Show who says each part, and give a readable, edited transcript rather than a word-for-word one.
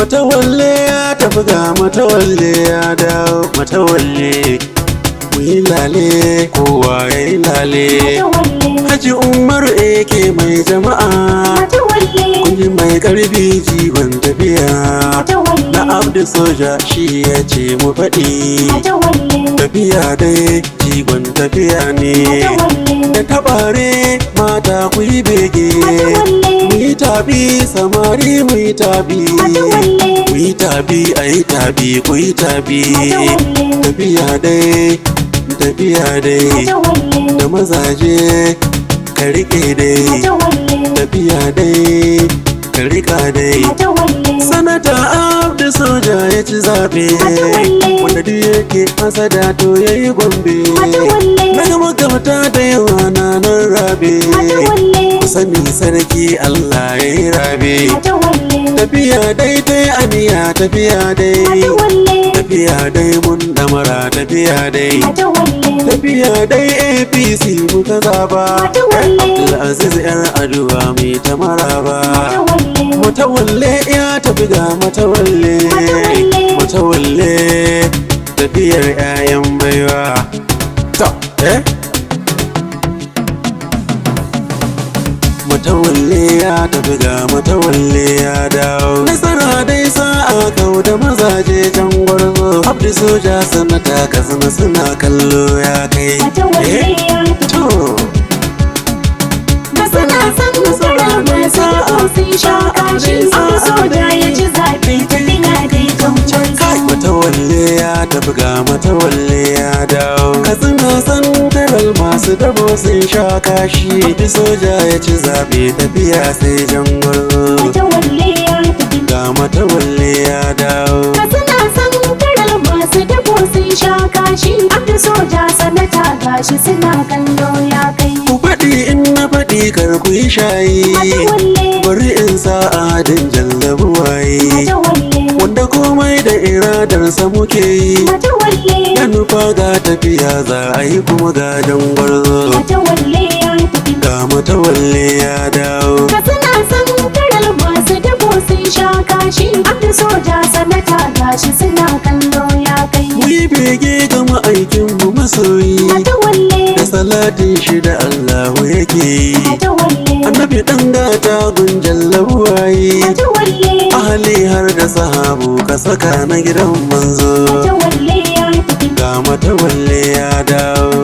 Speaker 1: Matawalle ya tafi ga matawalle ya dawo. Matawalle muyi lale kowa ya yi lale. Haji Umaru ake mai jama'a, kunji mai karfi jigon tafiya. Na Abdu Soja shi ya ce mu faɗi, tafiya dai jigon tafiya ne. Da tabare mata ku yi bege, mu yi tabi samari mu yi tabi, mu yi tabi a yi tabi ku yi tabi. Tafiya dai tafiya dai da mazaje ka rike dai, tafiya dai ka rika dai. Sanata Abdu Soja ya ci zaɓe, wanda duk yake hasada to ya yi gombe. Daga makamata da yawa na nan rabe, ku sani sarki Allah ya yi rabe. Tafiya dai ta yi aniya, tafiya dai tafiya dai mun damara, tafiya dai tafiya dai APC muka zaba. Abdulaziz yar aduwa mai ta maraba. Matawalle ya tafi ga matawalle, matawalle tafiyar 'ya'yan baiwa. Matawalle ya tafi ga matawalle ya dawo. Nasara dai sa'a kau da mazaje can gwarzo. Abdu Soja sanata Katsina suna kallo ya kai. To
Speaker 2: Suna son nasara mai sa'a sun sha kashi. Abdu Soja ya ci zaɓe tafiya dai kan gwarzo.
Speaker 1: Matawalle ya tafi ga matawalle ya dawo. Katsina santaral masu dabo sun sha kashi. Abdu Soja ya ci zaɓe tafiya sai jan gwarzo.
Speaker 2: Matawalle ya tafi
Speaker 1: ga matawalle ya dawo.
Speaker 2: Katsina santaral masu dabo sun sha kashi. Abdu Soja sanata gashi suna kallo ya kai.
Speaker 1: Ku faɗi in na faɗi kar ku yi shayi, bari in sa adin jallabu waye. Wanda komai da iradarsa muke yi, ya nufa ga tafiya za a yi kuma ga gwarzo. Ga matawalle ya dawo.
Speaker 2: Katsina santaral masu dabo sun sha kashi. Abdu Soja sanata gashi suna kallo ya kai.
Speaker 1: Mu yi bege ga ma'aikinmu masoyi, da salatin shi da Allahu yake yi. Annabi ɗan gata gun jallabu waye, ahali har da sahabu ka saka na gidan manzo. Ga matawalle ya dawo.